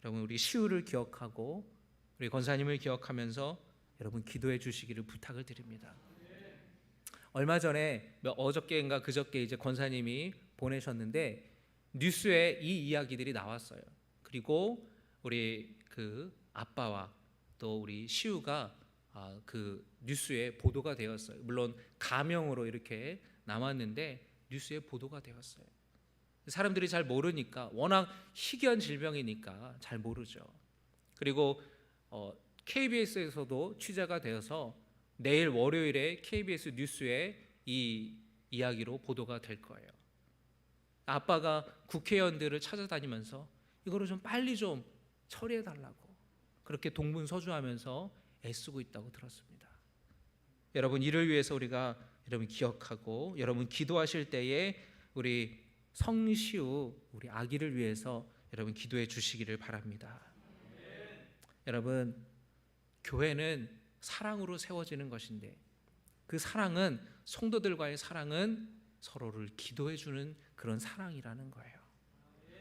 Speaker 2: 여러분 우리 시우를 기억하고 우리 권사님을 기억하면서 여러분 기도해 주시기를 부탁을 드립니다. 얼마 전에 어저께인가 그저께 이제 권사님이 보내셨는데 뉴스에 이 이야기들이 나왔어요. 그리고 우리 그 아빠와 또 우리 시우가 그 뉴스에 보도가 되었어요. 물론 가명으로 이렇게 남았는데 뉴스에 보도가 되었어요. 사람들이 잘 모르니까 워낙 희귀한 질병이니까 잘 모르죠. 그리고 KBS에서도 취재가 되어서 내일 월요일에 KBS 뉴스에 이 이야기로 보도가 될 거예요. 아빠가 국회의원들을 찾아다니면서 이거를 좀 빨리 좀 처리해달라고 그렇게 동분서주하면서 애쓰고 있다고 들었습니다. 여러분 이를 위해서 우리가 여러분 기억하고 여러분 기도하실 때에 우리 성시우 우리 아기를 위해서 여러분 기도해 주시기를 바랍니다. 여러분 교회는 사랑으로 세워지는 것인데 그 사랑은 성도들과의 사랑은 서로를 기도해 주는 그런 사랑이라는 거예요.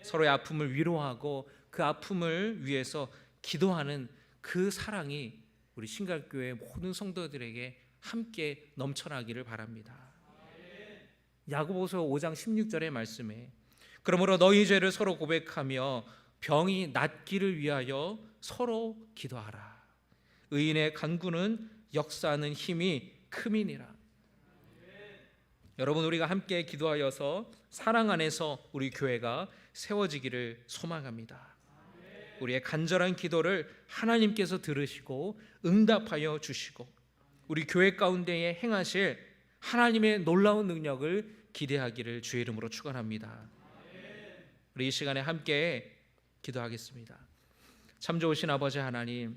Speaker 2: 서로의 아픔을 위로하고 그 아픔을 위해서 기도하는 그 사랑이 우리 신갈교회 모든 성도들에게 함께 넘쳐나기를 바랍니다. 야고보서 5장 16절의 말씀에 그러므로 너희 죄를 서로 고백하며 병이 낫기를 위하여 서로 기도하라. 의인의 간구는 역사하는 힘이 큼이니라. 여러분, 우리가 함께 기도하여서 사랑 안에서 우리 교회가 세워지기를 소망합니다. 우리의 간절한 기도를 하나님께서 들으시고 응답하여 주시고 우리 교회 가운데에 행하실 하나님의 놀라운 능력을 기대하기를 주의 이름으로 축원합니다. 우리 이 시간에 함께 기도하겠습니다. 참 좋으신 아버지 하나님,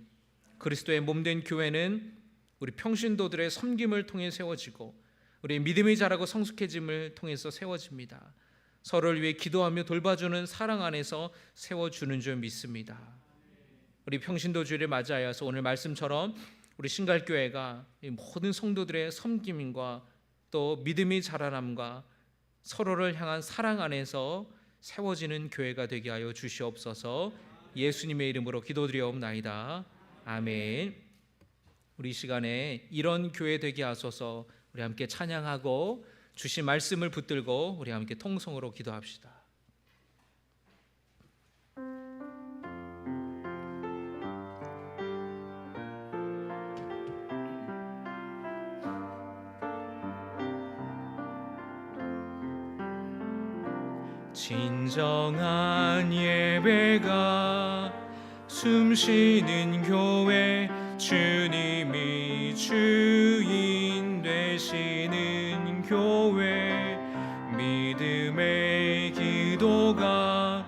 Speaker 2: 그리스도의 몸된 교회는 우리 평신도들의 섬김을 통해 세워지고 우리의 믿음이 자라고 성숙해짐을 통해서 세워집니다. 서로를 위해 기도하며 돌봐주는 사랑 안에서 세워주는 줄 믿습니다. 우리 평신도 주일을 맞이하여서 오늘 말씀처럼 우리 신갈교회가 모든 성도들의 섬김과 또 믿음이 자라남과 서로를 향한 사랑 안에서 세워지는 교회가 되게 하여 주시옵소서. 예수님의 이름으로 기도드리옵나이다. 아멘. 우리 이 시간에 이런 교회 되게 하소서. 우리 함께 찬양하고 주신 말씀을 붙들고 우리 함께 통성으로 기도합시다. 진정한 예배가 숨쉬는 교회, 주님이 주인 되시는 교회, 믿음의 기도가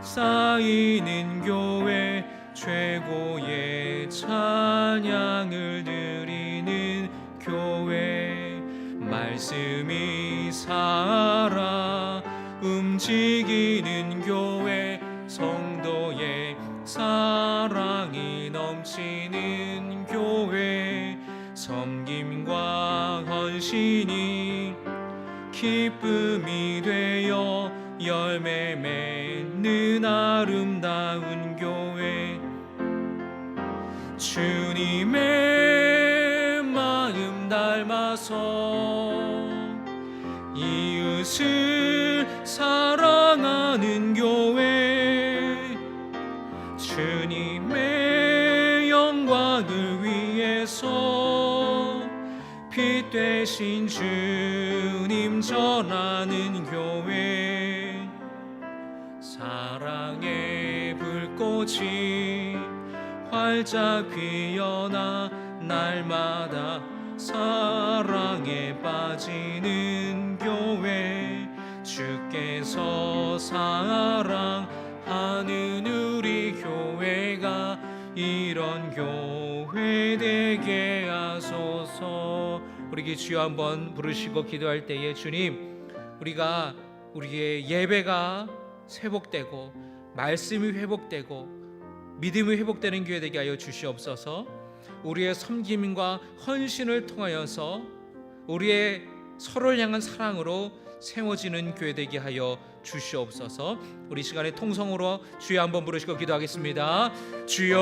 Speaker 2: 쌓이는 교회, 최고의 찬양을 드리는 교회, 말씀이 살아 움직이는 교회, 성도의 사랑이 넘치는 교회, 섬김과 헌신이 기쁨이 되어 열매 맺는 아름다운 교회, 주님의 마음 닮아서 이웃을 사랑하는 교회, 주님의 영광을 위해서 빛 되신 주님 전하는 교회, 사랑의 불꽃이 활짝 피어나 날마다 사랑에 빠지는 교회, 주께서 사랑하는 우리 교회가 이런 교회 되게 하소서. 우리 주여 한번 부르시고 기도할 때에 주님, 우리가 우리의 예배가 회복되고 말씀이 회복되고 믿음이 회복되는 교회 되게 하여 주시옵소서. 우리의 섬김과 헌신을 통하여서 우리의 서로를 향한 사랑으로 세워지는 교회 되게 하여 주시옵소서. 우리 시간에 통성으로 주여 한번 부르시고 기도하겠습니다. 주여,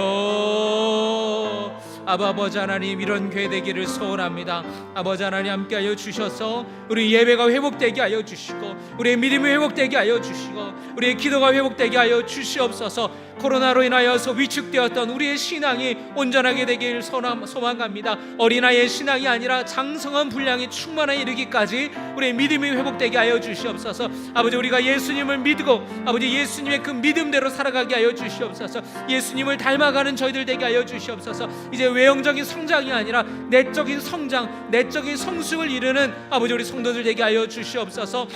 Speaker 2: 아버지 하나님, 이런 교회 되기를 소원합니다. 아버지 하나님, 함께하여 주셔서 우리 예배가 회복되게 하여 주시고 우리의 믿음이 회복되게 하여 주시고 우리의 기도가 회복되게 하여 주시옵소서. 코로나로 인하여서 위축되었던 우리의 신앙이 온전하게 되길 소망합니다. 어린아이의 신앙이 아니라 장성한 분량이 충만에 이르기까지 우리의 믿음이 회복되게 하여 주시옵소서. 아버지, 우리가 예수님을 믿고 아버지 예수님의 그 믿음대로 살아가게 하여 주시옵소서. 예수님을 닮아가는 저희들 되게 하여 주시옵소서. 이제 외형적인 성장이 아니라 내적인 성장, 내적인 성숙을 이루는 아버지 우리 성도들 되게 하여 주시옵소서.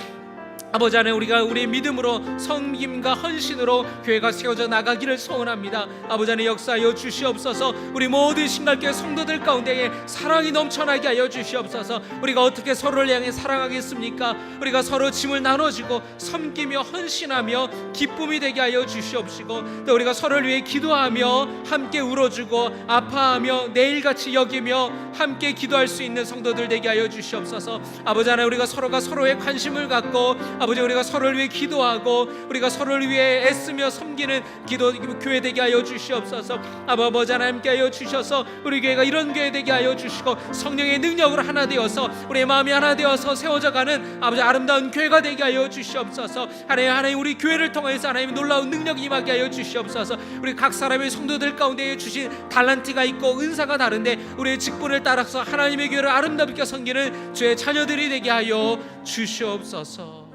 Speaker 2: 아버지 하나님, 우리가 우리의 믿음으로 섬김과 헌신으로 교회가 세워져 나가기를 소원합니다. 아버지 하나님, 역사하여 주시옵소서. 우리 모든 신갈교회 성도들 가운데에 사랑이 넘쳐나게 하여 주시옵소서. 우리가 어떻게 서로를 향해 사랑하겠습니까? 우리가 서로 짐을 나눠주고 섬기며 헌신하며 기쁨이 되게 하여 주시옵시고, 또 우리가 서로를 위해 기도하며 함께 울어주고 아파하며 내일같이 여기며 함께 기도할 수 있는 성도들 되게 하여 주시옵소서. 아버지 하나님, 우리가 서로가 서로의 관심을 갖고 아버지, 우리가 서로를 위해 기도하고 우리가 서로를 위해 애쓰며 섬기는 기도 교회 되게 하여 주시옵소서. 아버지 하나님께 하여 주셔서 우리 교회가 이런 교회 되게 하여 주시고 성령의 능력으로 하나 되어서 우리의 마음이 하나 되어서 세워져가는 아버지 아름다운 교회가 되게 하여 주시옵소서. 하나님 우리 교회를 통해서 하나님의 놀라운 능력이 임하게 하여 주시옵소서. 우리 각 사람의 성도들 가운데 주신 달란트가 있고 은사가 다른데 우리의 직분을 따라서 하나님의 교회를 아름답게 섬기는 주의 자녀들이 되게 하여 주시옵소서.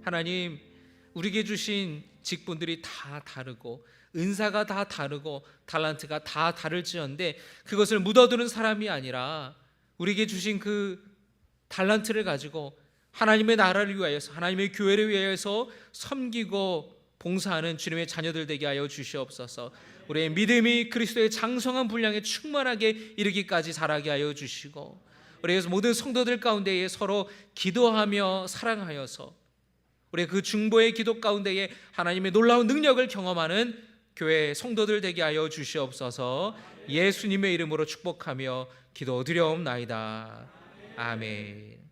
Speaker 2: 하나님, 우리에게 주신 직분들이 다 다르고 은사가 다 다르고 달란트가 다 다를지언데 그것을 묻어두는 사람이 아니라 우리에게 주신 그 달란트를 가지고 하나님의 나라를 위하여서 하나님의 교회를 위하여서 섬기고 봉사하는 주님의 자녀들 되게 하여 주시옵소서. 우리의 믿음이 그리스도의 장성한 분량에 충만하게 이르기까지 자라게 하여 주시고 우리의 모든 성도들 가운데에 서로 기도하며 사랑하여서 우리의 그 중보의 기도 가운데에 하나님의 놀라운 능력을 경험하는 교회 성도들 되게 하여 주시옵소서. 예수님의 이름으로 축복하며 기도드려옵나이다. 아멘.